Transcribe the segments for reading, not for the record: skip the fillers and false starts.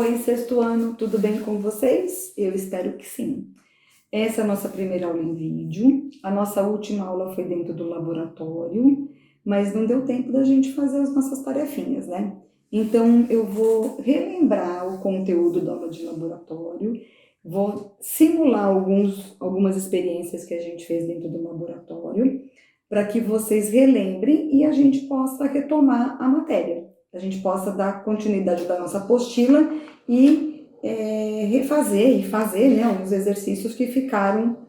Oi, sexto ano, tudo bem com vocês? Eu espero que sim. Essa é a nossa primeira aula em vídeo. A nossa última aula foi dentro do laboratório, mas não deu tempo da gente fazer as nossas tarefinhas, né? Então, eu vou relembrar o conteúdo da aula de laboratório, vou simular algumas experiências que a gente fez dentro do laboratório, para que vocês relembrem e a gente possa retomar a matéria. A gente possa dar continuidade da nossa apostila e fazer né, os exercícios que ficaram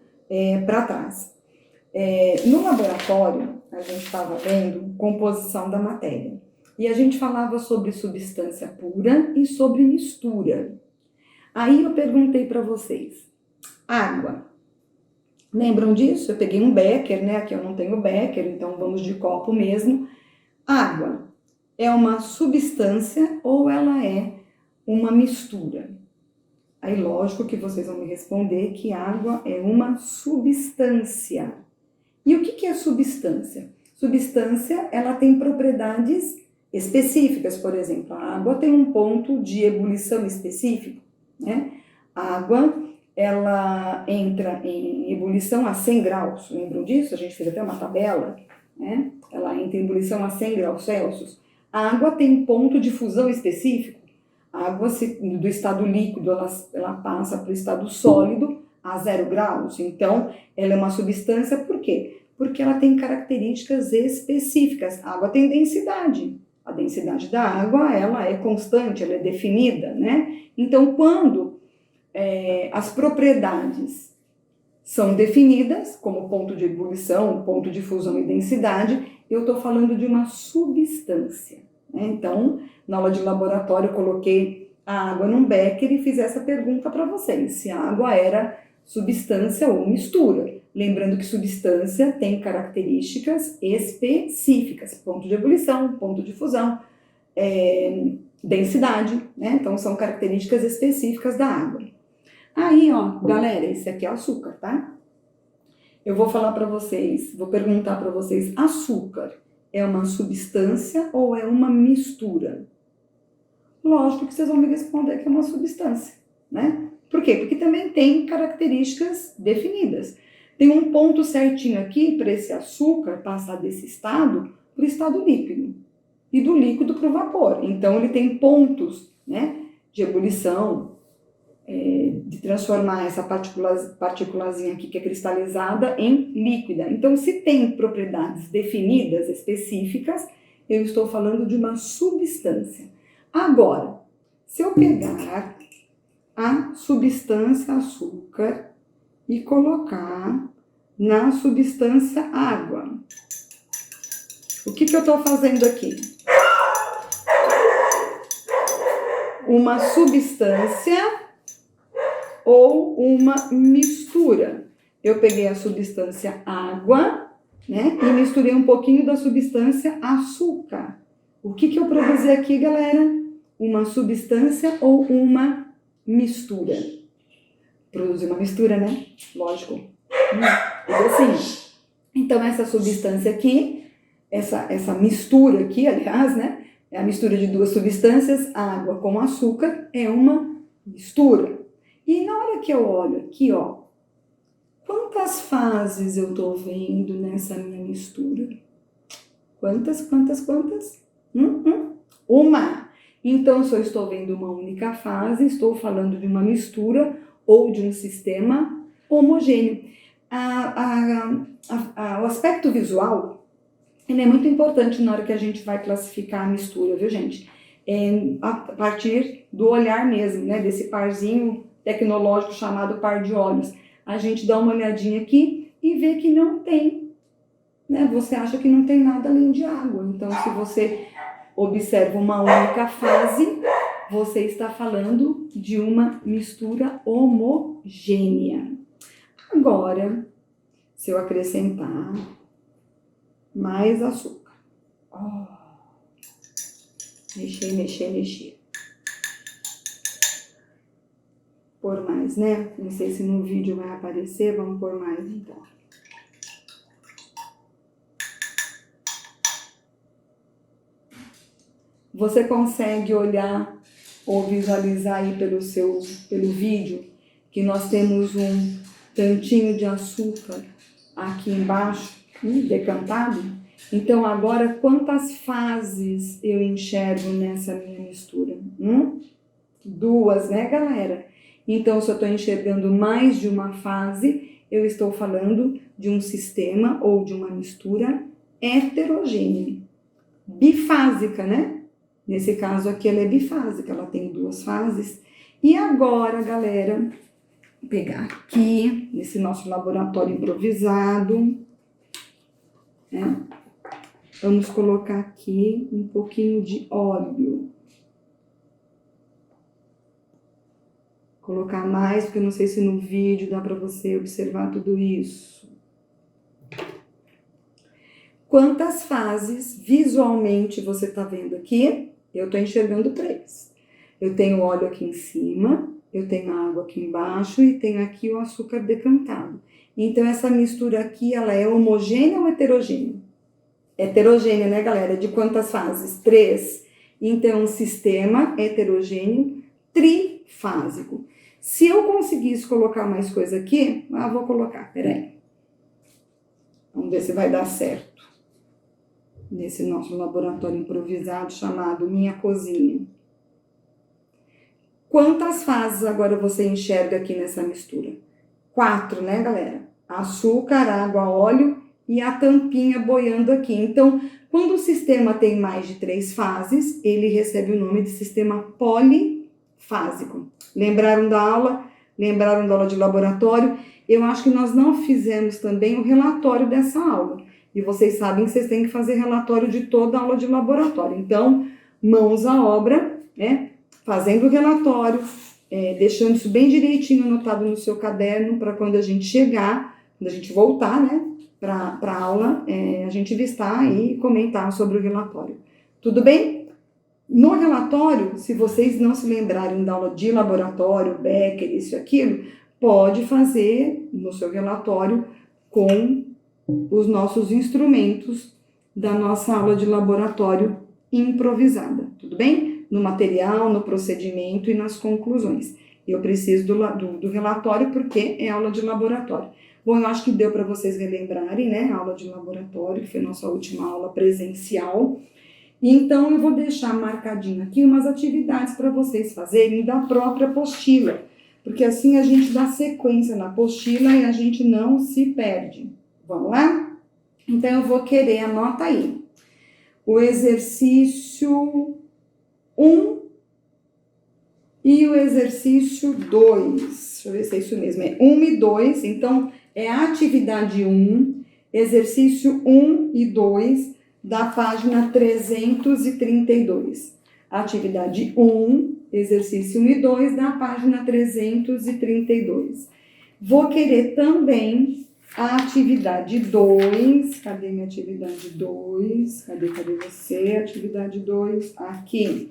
para trás. No laboratório, a gente estava vendo composição da matéria. E a gente falava sobre substância pura e sobre mistura. Aí eu perguntei para vocês, água. Lembram disso? Eu peguei um becker, né? Aqui eu não tenho becker, então vamos de copo mesmo. Água é uma substância ou ela é uma mistura? Aí, lógico que vocês vão me responder que água é uma substância. E o que é substância? Substância, ela tem propriedades específicas, por exemplo, a água tem um ponto de ebulição específico, né? A água, ela entra em ebulição a 100 graus, lembram disso? A gente fez até uma tabela, né? Ela entra em ebulição a 100 graus Celsius. A água tem um ponto de fusão específico. A água do estado líquido, ela passa para o estado sólido a 0 graus. Então, ela é uma substância, por quê? Porque ela tem características específicas. A água tem densidade. A densidade da água, ela é constante, ela é definida, né? Então, quando as propriedades são definidas, como ponto de ebulição, ponto de fusão e densidade, eu estou falando de uma substância. Né? Então, na aula de laboratório, eu coloquei a água num becker e fiz essa pergunta para vocês, se a água era substância ou mistura. Lembrando que substância tem características específicas, ponto de ebulição, ponto de fusão, densidade, né? Então são características específicas da água. Aí, ó, galera, esse aqui é açúcar, tá? Eu vou falar para vocês, vou perguntar para vocês, açúcar é uma substância ou é uma mistura? Lógico que vocês vão me responder que é uma substância, né? Por quê? Porque também tem características definidas. Tem um ponto certinho aqui para esse açúcar passar desse estado para o estado líquido e do líquido para o vapor. Então, ele tem pontos, né, de ebulição, de transformar essa partículazinha aqui que é cristalizada em líquida. Então, se tem propriedades definidas, específicas, eu estou falando de uma substância. Agora, se eu pegar a substância açúcar e colocar na substância água, o que eu estou fazendo aqui? Uma substância ou uma mistura. Eu peguei a substância água, né, e misturei um pouquinho da substância açúcar. O que eu produzi aqui, galera? Uma substância ou uma mistura? Produzir uma mistura, né? Lógico. Assim. Então, essa substância aqui, essa mistura aqui, aliás, né? É a mistura de duas substâncias, água com açúcar, é uma mistura. E na hora que eu olho aqui, ó, quantas fases eu tô vendo nessa minha mistura? Quantas? Uma. Então, se eu estou vendo uma única fase, estou falando de uma mistura ou de um sistema homogêneo. O aspecto visual, ele é muito importante na hora que a gente vai classificar a mistura, viu, gente? A partir do olhar mesmo, né, desse parzinho tecnológico chamado par de olhos. A gente dá uma olhadinha aqui e vê que não tem, né? Você acha que não tem nada além de água. Então, se você observa uma única fase, você está falando de uma mistura homogênea. Agora, se eu acrescentar mais açúcar, mexer. Pôr mais, né? Não sei se no vídeo vai aparecer, vamos pôr mais então. Você consegue olhar ou visualizar aí pelo vídeo, que nós temos um tantinho de açúcar aqui embaixo, decantado. Então, agora, quantas fases eu enxergo nessa minha mistura? 2, né, galera? Então, se eu estou enxergando mais de uma fase, eu estou falando de um sistema ou de uma mistura heterogênea. Bifásica, né? Nesse caso aqui, ela é bifásica, ela tem 2 fases. E agora, galera, vou pegar aqui, nesse nosso laboratório improvisado, né? Vamos colocar aqui um pouquinho de óleo. Colocar mais, porque eu não sei se no vídeo dá para você observar tudo isso. Quantas fases visualmente você está vendo aqui? Eu estou enxergando 3. Eu tenho óleo aqui em cima, eu tenho água aqui embaixo e tenho aqui o açúcar decantado. Então, essa mistura aqui, ela é homogênea ou heterogênea? Heterogênea, né, galera? De quantas fases? 3. Então, um sistema heterogêneo trifásico. Se eu conseguisse colocar mais coisa aqui, vou colocar, peraí. Vamos ver se vai dar certo. Nesse nosso laboratório improvisado chamado Minha Cozinha. Quantas fases agora você enxerga aqui nessa mistura? 4, né, galera? Açúcar, água, óleo e a tampinha boiando aqui. Então, quando o sistema tem mais de 3 fases, ele recebe o nome de sistema polifásico. Lembraram da aula? Lembraram da aula de laboratório? Eu acho que nós não fizemos também o relatório dessa aula. E vocês sabem que vocês têm que fazer relatório de toda a aula de laboratório. Então, mãos à obra, né? Fazendo o relatório, deixando isso bem direitinho anotado no seu caderno, para quando a gente chegar, quando a gente voltar, né, para a aula, a gente listar e comentar sobre o relatório. Tudo bem? No relatório, se vocês não se lembrarem da aula de laboratório, Becker, isso e aquilo, pode fazer no seu relatório com os nossos instrumentos da nossa aula de laboratório improvisada, tudo bem? No material, no procedimento e nas conclusões. Eu preciso do relatório porque é aula de laboratório. Bom, eu acho que deu para vocês relembrarem, né? A aula de laboratório, que foi nossa última aula presencial. Então, eu vou deixar marcadinho aqui umas atividades para vocês fazerem da própria apostila, porque assim a gente dá sequência na apostila e a gente não se perde. Vamos lá? Então, eu vou querer, anota aí, o exercício 1 e o exercício 2. Deixa eu ver se é isso mesmo. É 1 e 2. Então, é a atividade 1, exercício 1 e 2, da página 332. Atividade 1, exercício 1 e 2, da página 332. Vou querer também a atividade 2. Cadê minha atividade 2? Cadê você? Atividade 2, aqui,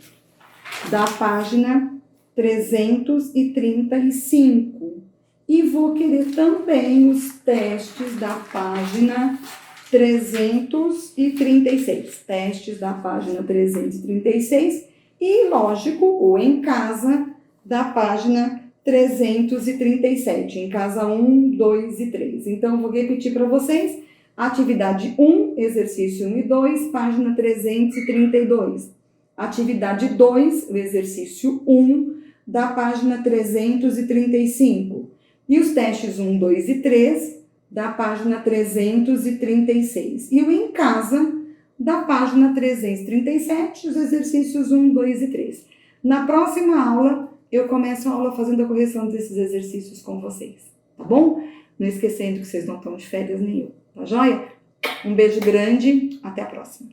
da página 335. E vou querer também os testes da página 336. Testes da página 336 e, lógico, o em casa da página 337. Em casa 1, 2 e 3. Então, vou repetir para vocês. Atividade 1, exercício 1 e 2, página 332. Atividade 2, o exercício 1, da página 335. E os testes 1, 2 e 3, da página 336. E o em casa, da página 337, os exercícios 1, 2 e 3. Na próxima aula, eu começo a aula fazendo a correção desses exercícios com vocês, tá bom? Não esquecendo que vocês não estão de férias nenhuma, tá joia? Um beijo grande, até a próxima.